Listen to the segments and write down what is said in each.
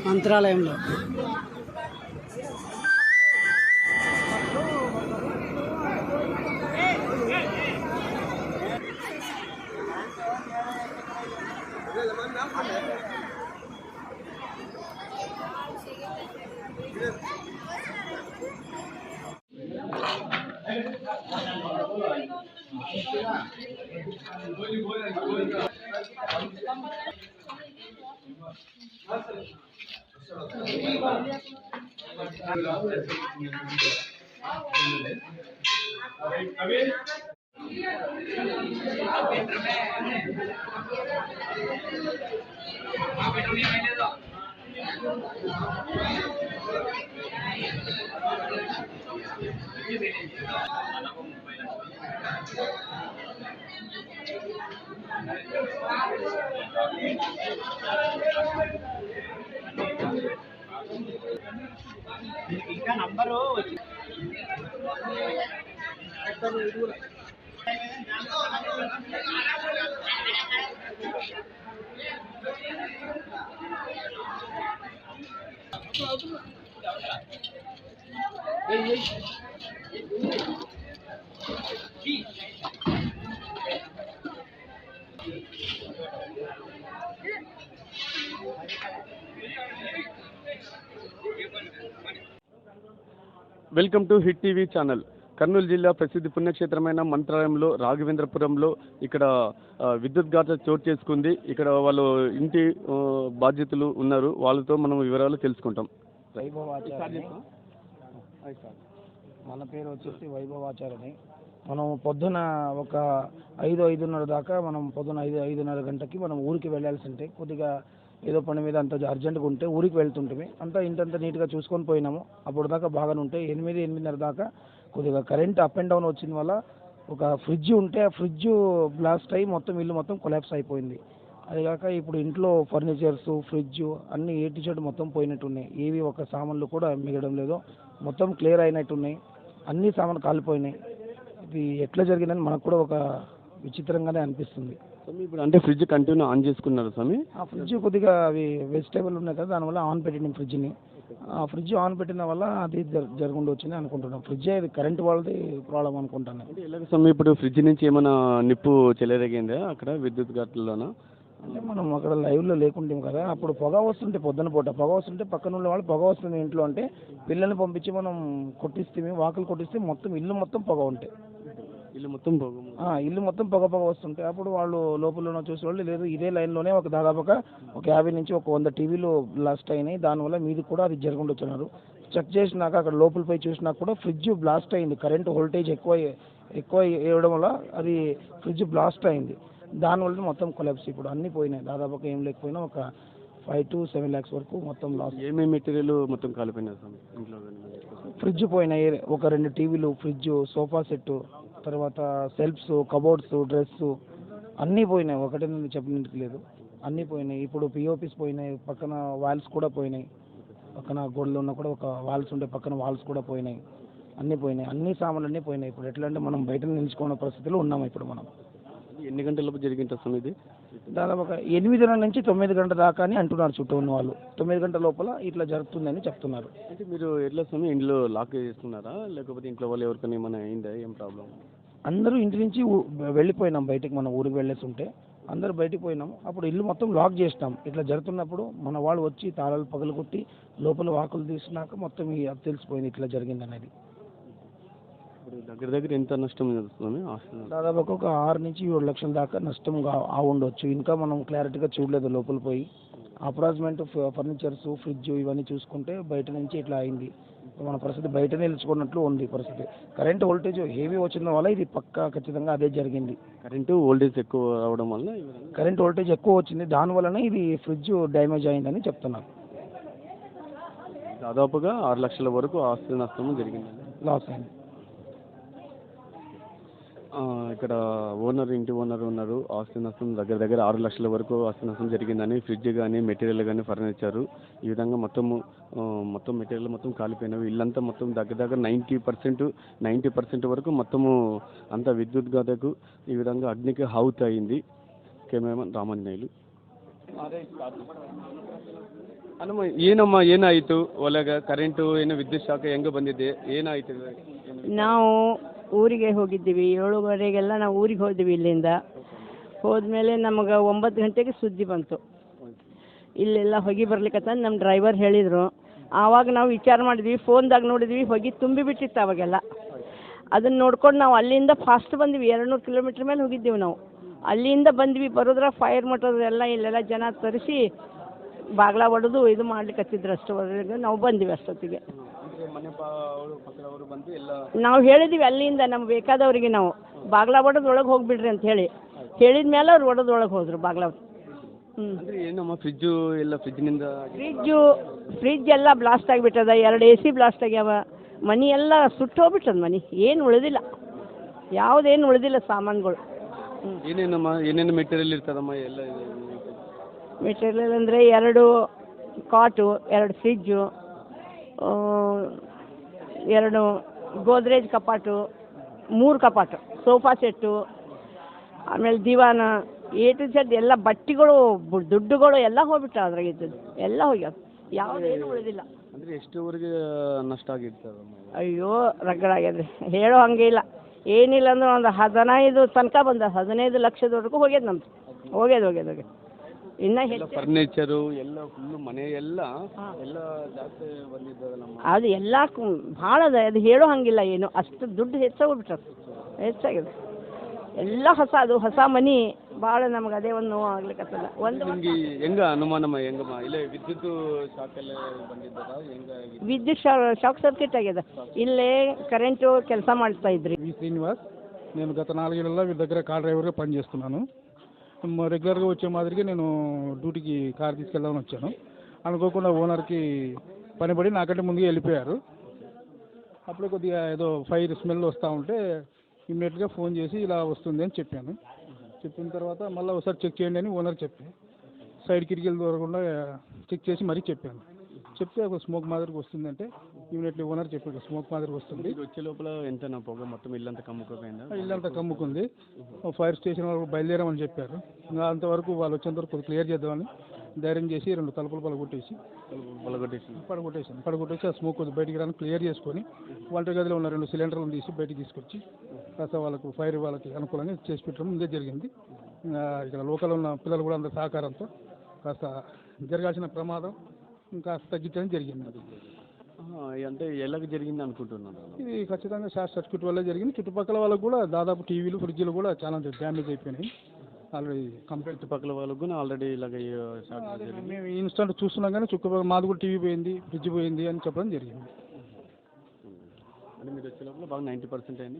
మంత్రాలయంలో ఇంకా number welcome to hit TV channel. Kurnool జిల్లా ప్రసిద్ధి పుణ్యక్షేత్రమైన మంత్రాలయంలో రాఘవేంద్రపురంలో ఇక్కడ విద్యుత్ ఘాత చోటు చేసుకుంది. ఇక్కడ వాళ్ళు ఇంటి బాధ్యతలు ఉన్నారు, వాళ్ళతో మనం వివరాలు తెలుసుకుంటాం. మన పేరు వచ్చేసి వైభవాచార్యని. మనం పొద్దున ఒక 5-5:30 దాకా మనం పొద్దున 5-5:30 గంటకి మనం ఊరికి వెళ్ళాల్సి ఉంటే కొద్దిగా ఏదో పని మీద అంత అర్జెంటుగా ఉంటే ఊరికి వెళ్తుంటే అంతా ఇంతంతా నీట్గా చూసుకొని పోయినాము. అప్పుడు దాకా బాగానే ఉంటే 8-8:30 దాకా కొద్దిగా కరెంట్ అప్ అండ్ డౌన్ వచ్చిన వల్ల ఒక ఫ్రిడ్జ్ ఉంటే ఆ ఫ్రిడ్జ్ బ్లాస్ట్ అయ్యి మొత్తం ఇల్లు మొత్తం కొలాప్స్ అయిపోయింది. అదిగాక ఇప్పుడు ఇంట్లో ఫర్నిచర్స్ ఫ్రిడ్జ్ అన్నీ ఏ టీ షర్ట్ మొత్తం పోయినట్టున్నాయి. ఏవి ఒక సామాన్లు కూడా మిగలడం లేదు, మొత్తం క్లియర్ అయినట్టున్నాయి. అన్ని సామాన్లు కాలిపోయినాయి. ఇది ఎట్లా జరిగిందని మనకు కూడా ఒక విచిత్రంగానే అనిపిస్తుంది. ఇప్పుడు అంటే ఫ్రిడ్జ్ కంటిన్యూ ఆన్ చేసుకున్నారు స్వామి? ఆ ఫ్రిడ్జ్ కొద్దిగా అవి వెజిటేబుల్ ఉన్నాయి కదా, దానివల్ల ఆన్ పెట్టినాం ఫ్రిడ్జ్ని. ఆ ఫ్రిడ్జ్ ఆన్ పెట్టిన వల్ల అది జరగకుండా వచ్చింది అనుకుంటున్నాం. ఫ్రిడ్జ్ అది కరెంట్ వాళ్ళది ప్రాబ్లం అనుకుంటాను. అంటే ఎలాగ స్వామి ఇప్పుడు ఫ్రిడ్జ్ నుంచి ఏమైనా నిప్పు చెలరేగిందా అక్కడ విద్యుత్ ఘాట్లలోనా? అంటే మనం అక్కడ లైవ్లో లేకుంటాం కదా, అప్పుడు పొగ వస్తుంటే పొద్దున పూట పొగ వస్తుంటే పక్కన ఉన్న వాళ్ళు పొగ వస్తుంది ఇంట్లో అంటే పిల్లల్ని పంపించి మనం కొట్టిస్తే వాకులు కొట్టిస్తే మొత్తం ఇల్లు మొత్తం పొగ ఉంటాయి. ఇల్లు మొత్తం పొగ వస్తుంటే అప్పుడు వాళ్ళు లోపల చూసే వాళ్ళు లేదు, ఇదే లైన్లోనే ఒక దాదాపుగా ఒక 50 నుంచి 100 టీవీలు బ్లాస్ట్ అయినాయి. దానివల్ల మీది కూడా అది జరగకుండా వచ్చినారు. చెక్ చేసినాక అక్కడ లోపలిపై చూసినాక కూడా ఫ్రిడ్జ్ బ్లాస్ట్ అయింది. కరెంట్ వోల్టేజ్ ఎక్కువ వేయడం వల్ల అది ఫ్రిడ్జ్ బ్లాస్ట్ అయింది. దానివల్ల మొత్తం కొలాప్స్. ఇప్పుడు అన్నీ పోయినాయి. దాదాపుగా ఏం లేకపోయినా ఒక 5 to 7 lakhs వరకు మొత్తం లాస్. ఏమేమి మెటీరియల్ మొత్తం కాలిపోయినాయి ఇంట్లో? ఫ్రిడ్జ్ పోయినాయి, ఒక 2 టీవీలు, ఫ్రిడ్జ్, సోఫా సెట్, తర్వాత సెల్ఫ్స్, కబోర్డ్స్, డ్రెస్ అన్నీ పోయినాయి. ఒకటే చెప్పడానికి లేదు, అన్నీ పోయినాయి. ఇప్పుడు పిఓపిస్ పోయినాయి, పక్కన వాల్స్ కూడా పోయినాయి. పక్కన గోడలు ఉన్న కూడా ఒక వాల్స్ ఉంటే పక్కన వాల్స్ కూడా పోయినాయి. అన్నీ పోయినాయి, అన్ని సామాన్లు అన్నీ పోయినాయి. ఇప్పుడు ఎట్లా అంటే మనం బయట నిలుచుకున్న పరిస్థితిలో ఉన్నాము ఇప్పుడు మనం. ఎన్ని గంటల జరిగింది అసలు ఇది? దాదాపు ఒక 8 నుంచి 9 గంటల దాకా అని అంటున్నారు చుట్టూ ఉన్న వాళ్ళు. 9 గంటల లోపల ఇట్లా జరుగుతుందని చెప్తున్నారు. అంటే మీరు ఎట్లా స్వామి ఇంట్లో లాక్ చేస్తున్నారా, లేకపోతే ఇంట్లో వాళ్ళు ఎవరికైనా ఏమైనా అయిందా? ఏం ప్రాబ్లం? అందరూ ఇంటి నుంచి వెళ్ళిపోయినాం బయటికి. మనం ఊరికి వెళ్ళేసి ఉంటే అందరూ బయటికి పోయినాము. అప్పుడు ఇల్లు మొత్తం లాక్ చేసినాం. ఇట్లా జరుగుతున్నప్పుడు మన వాళ్ళు వచ్చి తాళాలు పగలు కొట్టి లోపల వాకులు తీసినాక మొత్తం అది తెలిసిపోయింది ఇట్లా జరిగింది అనేది. దగ్గర ఎంత నష్టం జరుగుతుంది? దాదాపు ఒక 6 నుంచి 7 లక్షల దాకా నష్టం ఉండొచ్చు. ఇంకా మనం క్లారిటీగా చూడలేదు లోపల పోయి. అప్రాక్సిమేట్ ఫర్నిచర్స్ ఫ్రిడ్జ్ ఇవన్నీ చూసుకుంటే బయట నుంచి ఇట్లా అయింది. మన పరిస్థితి బయట నిలుచుకున్నట్లు ఉంది పరిస్థితి. కరెంట్ వోల్టేజ్ హెవీ వచ్చిన వల్ల ఇది పక్కా ఖచ్చితంగా అదే జరిగింది. కరెంటు వోల్టేజ్ ఎక్కువ రావడం వల్ల కరెంట్ వోల్టేజ్ ఎక్కువ వచ్చింది, దానివల్లనే ఇది ఫ్రిడ్జ్ డ్యామేజ్ అయిందని చెప్తున్నారు. దాదాపుగా 6 లక్షల వరకు ఆస్తి నష్టం జరిగిందండి, లాస్ అయింది. ఇక్కడ ఇంటి ఓనర్ ఉన్నారు. ఆస్తి నష్టం దగ్గర 6 లక్షల వరకు ఆస్తి నష్టం జరిగిందని, ఫ్రిడ్జ్ కానీ మెటీరియల్ కానీ ఫర్నిచర్ ఈ విధంగా మొత్తం మెటీరియల్ మొత్తం కాలిపోయినవి. ఇల్లంతా మొత్తం దగ్గర 90% వరకు మొత్తము అంతా విద్యుత్ ఘాతకు ఈ విధంగా అగ్నికి ఆహుతి అయింది. కెమెరామెన్ రామాంజనేయులు. ಏನಮ್ಮ ಏನಾಯಿತು ಒಳಗೆ ಕರೆಂಟು ಏನು ವಿದ್ಯುತ್ ಶಾಖ ಹೆಂಗೆ ಬಂದಿದೆ ಏನಾಯಿತು? ನಾವು ಊರಿಗೆ ಹೋಗಿದ್ದೀವಿ 7:30ಗೆಲ್ಲ ನಾವು ಊರಿಗೆ ಹೋದ್ವಿ. ಇಲ್ಲಿಂದ ಹೋದ್ಮೇಲೆ ನಮಗೆ 9 ಗಂಟೆಗೆ ಸುದ್ದಿ ಬಂತು, ಇಲ್ಲೆಲ್ಲ ಹೊಗೆ ಬರ್ಲಿಕ್ಕತ್ತ ನಮ್ಮ ಡ್ರೈವರ್ ಹೇಳಿದರು. ಆವಾಗ ನಾವು ವಿಚಾರ ಮಾಡಿದ್ವಿ, ಫೋನ್ದಾಗ ನೋಡಿದ್ವಿ, ಹೊಗೆ ತುಂಬಿ ಬಿಟ್ಟಿತ್ತು ಅವಾಗೆಲ್ಲ. ಅದನ್ನು ನೋಡ್ಕೊಂಡು ನಾವು ಅಲ್ಲಿಂದ ಫಾಸ್ಟ್ ಬಂದ್ವಿ, 200 ಕಿಲೋಮೀಟ್ರ್ ಮೇಲೆ ಹೋಗಿದ್ದೀವಿ ನಾವು. ಅಲ್ಲಿಂದ ಬಂದ್ವಿ, ಬರೋದ್ರ ಫೈರ್ ಮೋಟರ್ ಎಲ್ಲ ಇಲ್ಲೆಲ್ಲ ಜನ ತರಿಸಿ ಬಾಗ್ಲ ಹೊಡೆದು ಇದು ಮಾಡ್ಲಿಕ್ಕತ್ತಿದ್ರು. ಅಷ್ಟೊವರೆಗೆ ನಾವು ಬಂದ್ವಿ. ಅಷ್ಟೊತ್ತಿಗೆ ನಾವು ಹೇಳಿದ್ವಿ ಅಲ್ಲಿಂದ ನಮ್ಗೆ ಬೇಕಾದವರಿಗೆ, ನಾವು ಬಾಗ್ಲ ಹೊಡೆದು ಒಳಗೆ ಹೋಗಿಬಿಡ್ರಿ ಅಂತ ಹೇಳಿದ ಮೇಲೆ ಅವ್ರು ಹೊಡೆದು ಒಳಗೆ ಹೋದರು ಬಾಗ್ಲ. ಏನಮ್ಮ ಫ್ರಿಜ್ಜು ಎಲ್ಲ ಫ್ರಿಜ್ ಎಲ್ಲ ಬ್ಲಾಸ್ಟ್ ಆಗಿಬಿಟ್ಟದ, 2 AC ಬ್ಲಾಸ್ಟ್ ಆಗ್ಯಾವ, ಮನೆ ಎಲ್ಲ ಸುಟ್ಟು ಹೋಗ್ಬಿಟ್ಟದ. ಮನೆ ಏನು ಉಳಿದಿಲ್ಲ, ಯಾವುದೇನು ಉಳಿದಿಲ್ಲ ಸಾಮಾನುಗಳು. ಏನೇನು ಮೆಟೀರಿಯಲ್ ಇರ್ತದಮ್ಮ? ಎಲ್ಲ ಮೆಟೀರಿಯಲ್ ಅಂದರೆ 2 ಕಾಟು, 2 ಫ್ರಿಜ್ಜು, 2 ಗೋದ್ರೇಜ್ ಕಪಾಟು, 3 ಕಪಾಟು, ಸೋಫಾ ಸೆಟ್ಟು, ಆಮೇಲೆ ದಿವಾನ, A to Z ಎಲ್ಲ ಬಟ್ಟೆಗಳು, ದುಡ್ಡುಗಳು ಎಲ್ಲ ಹೋಗ್ಬಿಟ್ಟ. ಅದ್ರಾಗ ಇದ್ದದ್ದು ಎಲ್ಲ ಹೋಗ್ಯಾವ, ಯಾವುದೇನು ಉಳಿದಿಲ್ಲ. ಅಂದರೆ ಎಷ್ಟುವರೆಗೆ ನಷ್ಟ ಆಗಿರ್ತದಮ್ಮ? ಅಯ್ಯೋ ರಗಡಾಗ್ಯದ್ರಿ, ಹೇಳೋ ಹಂಗೆ ಇಲ್ಲ. ಏನಿಲ್ಲ ಅಂದ್ರೆ ಒಂದು 15 ತನಕ ಬಂದ, 15 ಲಕ್ಷದವರೆಗೂ ಹೋಗ್ಯದ ನಮ್ದು. ಹೋಗ್ಯದ ಇನ್ನು ಹೆಚ್ಚು ಫರ್ನಿಚರು ಎಲ್ಲ ಫುಲ್ಲು ಮನೆ ಎಲ್ಲ ಜಾಸ್ತಿ ಬಂದಿದ್ದಲ್ಲ. ಅದು ಎಲ್ಲ ಭಾಳ ಅದ, ಅದು ಹೇಳೋ ಹಂಗಿಲ್ಲ. ಏನು ಅಷ್ಟು ದುಡ್ಡು ಹೆಚ್ಚಾಗಿದೆ. ಎಲ್ಲ ಹೊಸ ಮನೆ ಭಾಳ ನಮ್ಗೆ ಅದೇ ಒಂದು ನೋವು ಆಗ್ಲಿಕ್ಕತ್ತದ. ನಿಮ್ಗೆ ಹೆಂಗ ಅನುಮಾನಮ್ಮ? ಹೆಂಗಮ್ಮ ಇಲ್ಲ ವಿದ್ಯುತ್ ಶಾಕ್ ಎಲ್ಲ ಬಂದಿದ್ದದ? ವಿದ್ಯುತ್ ಶಾಕ್ ಸರ್ಕ್ಯೂಟ್ ಆಗ್ಯದ. ఇల్లే కరెంటు ಕೆಲಸ ಮಾಡ್ತಾ ఇద్రి. శ్రీనివాస్, నేను గత 4 ఏళ్లలో వీళ్ళ దగ్గర కార్ డ్రైవర్గా పనిచేస్తున్నాను. రెగ్యులర్గా వచ్చే మాదిరిగా నేను డ్యూటీకి కార్ తీసుకెళ్దామని వచ్చాను. అనుకోకుండా ఓనర్కి పని పడి నాకంటే ముందుగా వెళ్ళిపోయారు. అప్పుడే కొద్దిగా ఏదో ఫైర్ స్మెల్ వస్తూ ఉంటే ఇమ్మీడియట్గా ఫోన్ చేసి ఇలా వస్తుంది అని చెప్పాను. చెప్పిన తర్వాత మళ్ళీ ఒకసారి చెక్ చేయండి అని ఓనర్ చెప్పి సైడ్ కిటికీలు దూరకుండా చెక్ చేసి మరీ చెప్పాను. చెప్తే ఒక స్మోక్ మాదిరికి వస్తుందంటే ఇమీడియట్లీ ఓనర్ చెప్పాడు స్మోక్ మాదిరికి వస్తుంది. వచ్చే లోపల ఎంత పొగ మొత్తం ఇల్లంతా కమ్ముకోపోయిందా? ఇల్లంతా కమ్ముకుంది. ఫైర్ స్టేషన్ వరకు బయలుదేరామని చెప్పారు. ఇంకా అంతవరకు వాళ్ళు వచ్చేంతవరకు క్లియర్ చేద్దామని ధైర్యం చేసి 2 తలుపులు పడగొట్టేసి ఆ స్మోక్ బయటికి రాని క్లియర్ చేసుకొని వంటగదిలో ఉన్న 2 సిలిండర్లను తీసి బయటికి తీసుకొచ్చి కాస్త వాళ్ళకి అనుకూలంగా చేసి పెట్టడం ఇదే జరిగింది. ఇక్కడ లోకల్ ఉన్న పిల్లలు కూడా అందరి సహకారంతో కాస్త జరగాల్సిన ప్రమాదం ఇంకా తగ్గించడం జరిగింది. అంటే ఎలాగ జరిగింది అనుకుంటున్నాను? ఇది ఖచ్చితంగా షార్ట్ సర్క్యూట్ వల్ల జరిగింది. చుట్టుపక్కల వాళ్ళకు కూడా దాదాపు టీవీలు, ఫ్రిడ్జ్లు కూడా చాలా డ్యామేజ్ అయిపోయినాయి. ఆల్రెడీ కంప్లీట్ చుట్టుపక్కల వాళ్ళకు కూడా ఆల్రెడీ ఇలాగ మేము ఇన్స్టెంట్ చూస్తున్నాం కానీ చుట్టుపక్కల మాది కూడా టీవీ పోయింది, ఫ్రిడ్జ్ పోయింది అని చెప్పడం జరిగింది. అంటే మీరు వచ్చే లోపల బాగా 90% అయింది.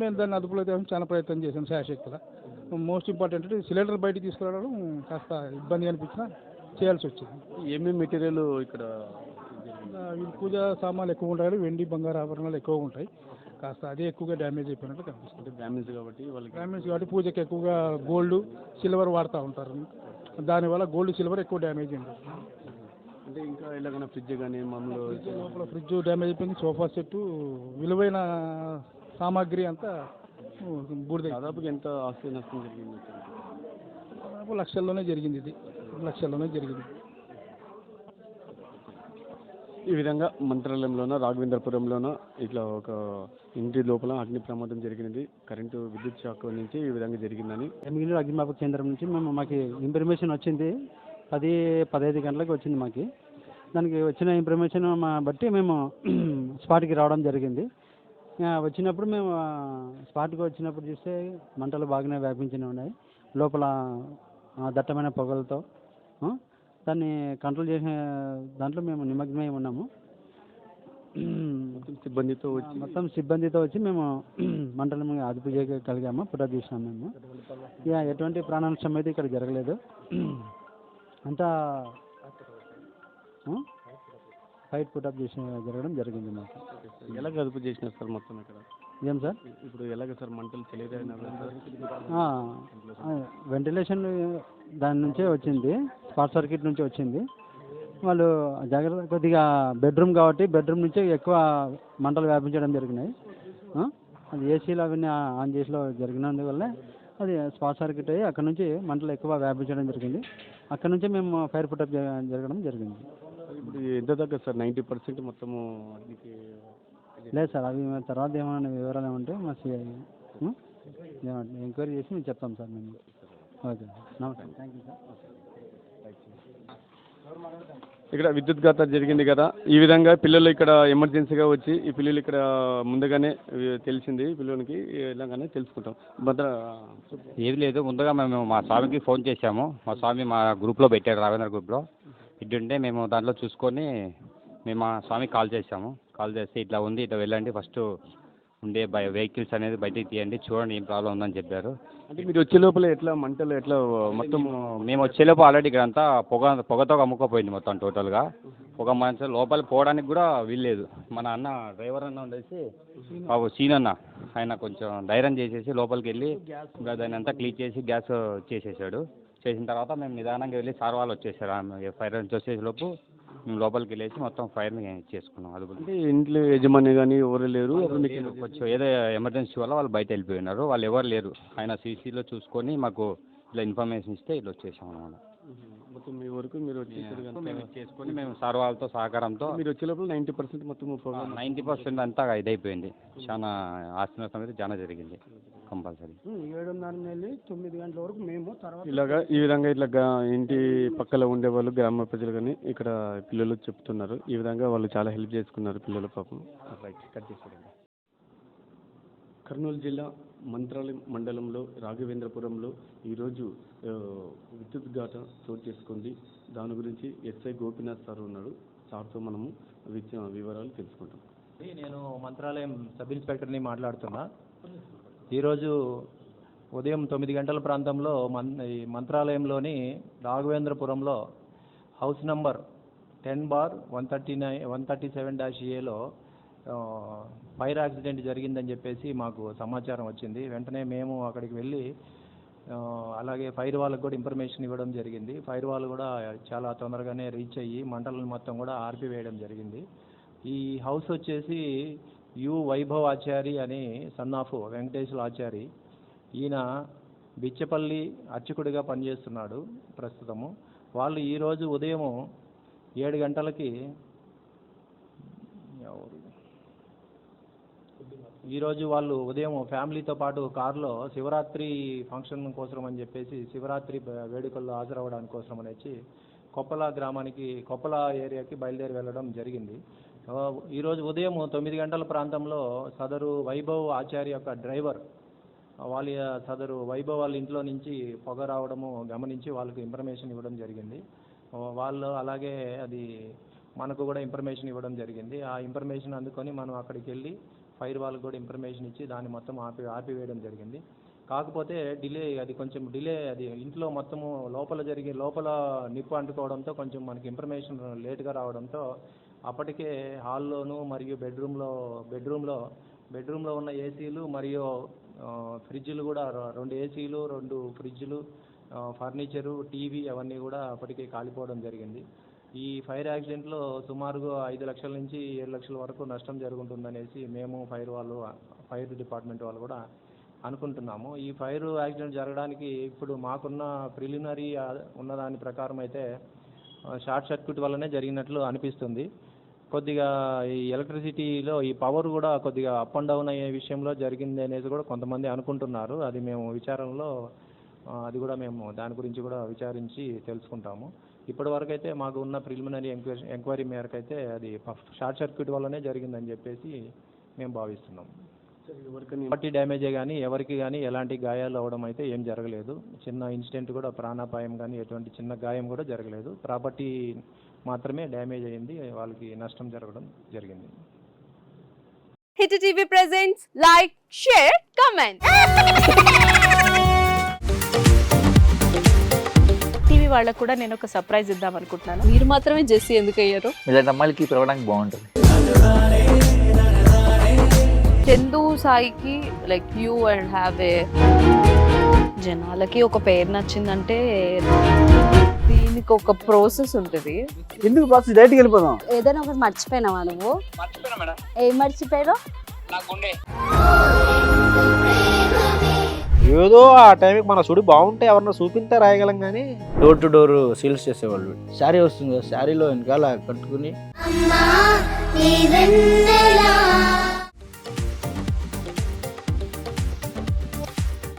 మేము దాన్ని అదుపులో చాలా ప్రయత్నం చేశాను శాయశక్తిగా. మోస్ట్ ఇంపార్టెంట్ అంటే సిలిండర్ బయటికి తీసుకురావడం కాస్త ఇబ్బంది అనిపించినా చేయాల్సి వచ్చింది. ఏమేమి మెటీరియల్ ఇక్కడ? పూజా సామాన్లు ఎక్కువ ఉంటాయి, వెండి బంగారు ఆభరణాలు ఎక్కువ ఉంటాయి. కాస్త అదే ఎక్కువగా డ్యామేజ్ అయిపోయినట్టు కనిపిస్తుంది. డ్యామేజ్ కాబట్టి పూజకి ఎక్కువగా గోల్డ్, సిల్వర్ వాడుతూ ఉంటారు. దానివల్ల గోల్డ్, సిల్వర్ ఎక్కువ డ్యామేజ్ అయింది. అంటే ఇంకా ఎలాగైనా ఫ్రిడ్జ్ కానీ మామూలు లోపల ఫ్రిడ్జ్ డ్యామేజ్ అయిపోయింది. సోఫా సెట్టు, విలువైన సామాగ్రి అంతా బూడిద. దాదాపుగా ఎంత ఆస్తి నష్టం జరిగింది? దాదాపు లక్షల్లోనే జరిగింది. ఇది లక్షల్లోనే జరిగింది. ఈ విధంగా మంత్రాలయంలోన, రాఘవేంద్రపురంలోన ఇట్లా ఒక ఇంటి లోపల అగ్ని ప్రమాదం జరిగినది. కరెంటు విద్యుత్ షాక్ నుంచి ఈ విధంగా జరిగిందని ఎమ్మిగినూరు అగ్నిమాపక కేంద్రం నుంచి మాకు ఇన్ఫర్మేషన్ వచ్చింది. 10-15 గంటలకు వచ్చింది మాకు. దానికి వచ్చిన ఇన్ఫర్మేషన్ బట్టి మేము స్పాట్కి రావడం జరిగింది. వచ్చినప్పుడు మేము స్పాట్కి వచ్చినప్పుడు చూస్తే మంటలు బాగానే వ్యాపించి ఉన్నాయి. లోపల దట్టమైన పొగలతో దాన్ని కంట్రోల్ చేసే దాంట్లో మేము నిమగ్నమై ఉన్నాము. మొత్తం సిబ్బందితో వచ్చి మేము మంటలను అదుపు చేయగలిగాము, పుటప్ చేసినాము మేము. ఇక ఎటువంటి ప్రాణ నష్టం అయితే ఇక్కడ జరగలేదు. అంతా ఫైట్ పుటప్ చేసి జరగడం జరిగింది మాకు. ఎలాగ అదుపు చేసినారు సార్ మొత్తం ఇక్కడ? ఏం సార్ ఇప్పుడు ఎలాగ సార్ మంటలు తెలియదు? వెంటిలేషన్ దాని నుంచే వచ్చింది, షార్ట్ సర్క్యూట్ నుంచి వచ్చింది. వాళ్ళు జాగ్రత్త కొద్దిగా బెడ్రూమ్ కాబట్టి బెడ్రూమ్ నుంచే ఎక్కువ మంటలు వ్యాపించడం జరిగినాయి. అది ఏసీలు అవన్నీ ఆన్ చేసిలో జరిగినందువల్ల అది స్పాట్ సర్క్యూట్ అయ్యి అక్కడ నుంచి మంటలు ఎక్కువ వ్యాపించడం జరిగింది. అక్కడ నుంచి మేము ఫైర్ పుటప్ జరగడం జరిగింది. ఇప్పుడు ఎంత దగ్గర సార్ 90% మొత్తము అగ్నికి? లేదు సార్, అవి తర్వాత ఏమైనా వివరాలు ఏమంటే మా ఎంక్వైరీ చేసి మేము చెప్తాం సార్ మేము. ఓకే నమస్తే, థ్యాంక్ యూ సార్. ఇక్కడ విద్యుత్ ఘాతం జరిగింది కదా, ఈ విధంగా పిల్లలు ఇక్కడ ఎమర్జెన్సీగా వచ్చి ఈ పిల్లలు ఇక్కడ ముందుగానే తెలిసింది పిల్లలకి ఇలాగానే తెలుసుకుంటాం. ఏది లేదు, ముందుగా మేము మా స్వామికి ఫోన్ చేశాము. మా స్వామి మా గ్రూప్లో పెట్టాడు, రాఘవేంద్ర గ్రూప్లో. ఇటుంటే మేము దాంట్లో చూసుకొని మేము మా స్వామికి కాల్ చేసాము. కాల్ చేస్తే ఇట్లా ఉంది, ఇట్లా వెళ్ళండి, ఫస్ట్ ఉండే వెహికల్స్ అనేది బయటికి తీయండి, చూడండి ఏం ప్రాబ్లం ఉందని చెప్పారు. అంటే మీరు వచ్చే లోపల ఎట్లా మంటలు ఎట్లా మొత్తం? మేము వచ్చేలోపు ఆల్రెడీ ఇక్కడ అంతా పొగతో అమ్ముకోపోయింది మొత్తం టోటల్గా. పొగ మంచి లోపల పోవడానికి కూడా వీల్లేదు. మన అన్న డ్రైవర్ అన్న ఉండేసి బాబు సీనన్న, ఆయన కొంచెం ధైర్యం చేసేసి లోపలికి వెళ్ళి దాన్ని అంతా క్లీన్ చేసి గ్యాస్ చేసేసాడు. చేసిన తర్వాత మేము నిదానంగా వెళ్ళి సార్ వాళ్ళు వచ్చేసారు. ఫైర్ నుంచి వచ్చేసేలోపు మేము లోపలికి వెళ్ళేసి మొత్తం ఫైర్ని చేసుకున్నాం. అది అంటే ఇంట్లో యజమాని కానీ ఎవరు లేరు? కొంచెం ఏదో ఎమర్జెన్సీ వల్ల వాళ్ళు బయట వెళ్ళిపోయినారు, వాళ్ళు ఎవరు లేరు. ఆయన సీసీలో చూసుకొని మాకు ఇలా ఇన్ఫర్మేషన్ ఇస్తే ఇలా వచ్చేసాం అన్నమాట. మొత్తం మీ వరకు మీరు మేము చేసుకొని మేము సార్ వాళ్ళతో సహకారంతో మీరు వచ్చే లోపల 90% మొత్తం 90% అంతా ఇదైపోయింది. చాలా ఆస్తి నష్టం అయితే చాలా జరిగింది కంపల్సరీ. 7:30 నుండి 9 గంటల వరకు మేము తర్వాత ఇలాగా ఈ విధంగా ఇట్లా ఇంటి పక్కల ఉండేవాళ్ళు గ్రామ ప్రజలు కానీ ఇక్కడ పిల్లలు చెప్తున్నారు. ఈ విధంగా వాళ్ళు చాలా హెల్ప్ చేసుకున్నారు పిల్లలు పాపం. రైట్, కట్ చేసేయండి. కర్నూలు జిల్లా మంత్రాలయం మండలంలో రాఘవేంద్రపురంలో ఈరోజు విద్యుత్ ఘాతం చోటు చేసుకుంది. దాని గురించి ఎస్ఐ గోపీనాథ్ సార్ ఉన్నాడు. సార్తో మనము వివరాలు తెలుసుకుంటాం. నేను మంత్రాలయం సబ్ ఇన్స్పెక్టర్ని మాట్లాడుతున్నా. ఈరోజు ఉదయం 9 గంటల ప్రాంతంలో మంత్రాలయంలోని రాఘవేంద్రపురంలో హౌస్ నంబర్ 10/137-Aలో ఫైర్ యాక్సిడెంట్ జరిగిందని చెప్పేసి మాకు సమాచారం వచ్చింది. వెంటనే మేము అక్కడికి వెళ్ళి అలాగే ఫైర్ వాళ్ళకు కూడా ఇన్ఫర్మేషన్ ఇవ్వడం జరిగింది. ఫైర్ వాళ్ళు కూడా చాలా తొందరగానే రీచ్ అయ్యి మంటలను మొత్తం కూడా ఆర్పివేయడం జరిగింది. ఈ హౌస్ వచ్చేసి యు వైభవ్ ఆచారి అని సన్ ఆఫ్ వెంకటేశ్వర ఆచారి. ఈయన బిచ్చపల్లి అర్చకుడిగా పనిచేస్తున్నాడు ప్రస్తుతము. వాళ్ళు ఈరోజు ఉదయం 7 గంటలకి ఈరోజు వాళ్ళు ఉదయం ఫ్యామిలీతో పాటు కారులో శివరాత్రి ఫంక్షన్ కోసం అని చెప్పేసి శివరాత్రి వేడుకల్లో హాజరవ్వడానికి కోసం అనేసి కొప్పల ఏరియాకి బయలుదేరి వెళ్ళడం జరిగింది. ఈరోజు ఉదయం 9 గంటల ప్రాంతంలో సదరు వైభవ్ ఆచార్య యొక్క డ్రైవర్ సదరు వైభవ్ వాళ్ళ ఇంట్లో నుంచి పొగ రావడము గమనించి వాళ్ళకి ఇన్ఫర్మేషన్ ఇవ్వడం జరిగింది. వాళ్ళు అలాగే అది మనకు కూడా ఇన్ఫర్మేషన్ ఇవ్వడం జరిగింది. ఆ ఇన్ఫర్మేషన్ అందుకొని మనం అక్కడికి వెళ్ళి ఫైర్ వాళ్ళకి కూడా ఇన్ఫర్మేషన్ ఇచ్చి దాన్ని మొత్తం ఆపివేయడం జరిగింది. కాకపోతే కొంచెం డిలే అది ఇంట్లో మొత్తము లోపల నిప్పు అంటుకోవడంతో కొంచెం మనకి ఇన్ఫర్మేషన్ లేట్గా రావడంతో అప్పటికే హాల్లోనూ మరియు బెడ్రూమ్లో ఉన్న ఏసీలు మరియు ఫ్రిడ్జ్లు కూడా 2 ఏసీలు 2 ఫ్రిడ్జ్లు ఫర్నిచరు టీవీ అవన్నీ కూడా అప్పటికే కాలిపోవడం జరిగింది. ఈ ఫైర్ యాక్సిడెంట్లో సుమారుగా 5 లక్షల నుంచి 7 లక్షల వరకు నష్టం జరుగుతుందనేసి మేము ఫైర్ డిపార్ట్మెంట్ వాళ్ళు కూడా అనుకుంటున్నాము. ఈ ఫైర్ యాక్సిడెంట్ జరగడానికి ఇప్పుడు మాకున్న ప్రిలిమినరీ ఉన్నదాని ప్రకారం అయితే షార్ట్ సర్క్యూట్ వల్లనే జరిగినట్లు అనిపిస్తుంది. కొద్దిగా ఈ ఎలక్ట్రిసిటీలో ఈ పవర్ కూడా కొద్దిగా అప్ అండ్ డౌన్ అయ్యే విషయంలో జరిగింది అనేది కూడా కొంతమంది అనుకుంటున్నారు. అది మేము విచారణలో అది కూడా మేము దాని గురించి కూడా విచారించి తెలుసుకుంటాము. ఇప్పటి వరకు అయితే మాకు ఉన్న ప్రిలిమినరీ ఎంక్వైరీ మేరకు అయితే అది షార్ట్ సర్క్యూట్ వల్లనే జరిగిందని చెప్పేసి మేము భావిస్తున్నాం. ప్రాపర్టీ డ్యామేజే కానీ ఎవరికి కానీ ఎలాంటి గాయాలు అవ్వడం అయితే ఏం జరగలేదు. చిన్న ఇన్సిడెంట్ కూడా ప్రాణాపాయం కానీ ఎటువంటి చిన్న గాయం కూడా జరగలేదు. ప్రాపర్టీ మాత్రమే డ్యామేజ్ అయింది, వాళ్ళకి నష్టం జరగడం జరిగింది. Hit TV presents like, share, comment. TV వాళ్ళకు కూడా నేను ఒక సర్ప్రైజ్ ఇద్దాం అనుకుంటున్నాను. మీరు మాత్రమే జెస్సీ ఎందుకు అయ్యారు? ఇలాంటి అమ్మాయిలకి పిలవడానికి బాగుంటుంది. చందు సాయికి like you and have a జనాలకి ఒక పేరు నచ్చిందంటే దీనికి ఒక ప్రాసెస్ ఉంటుంది. ఎందుకు బాక్స్ డైరెక్ట్గా వెళ్ళిపోదాం. ఏదైనా ఒకటి మర్చిపోయినావా నువ్వు? మర్చిపోయినా మేడం. ఏం మర్చిపోయారు? నా గుండె. ఏదో ఆ టైంకి మన సుడి బాగుంటే ఎవరన్నా చూపిస్తే రాయగలం కానీ డోర్ టు డోర్ సేల్స్ చేసేవాళ్ళు. శారీ వస్తుంది కదా, శారీలో వెనకాల కట్టుకుని అమ్మా నీ వెన్నెలా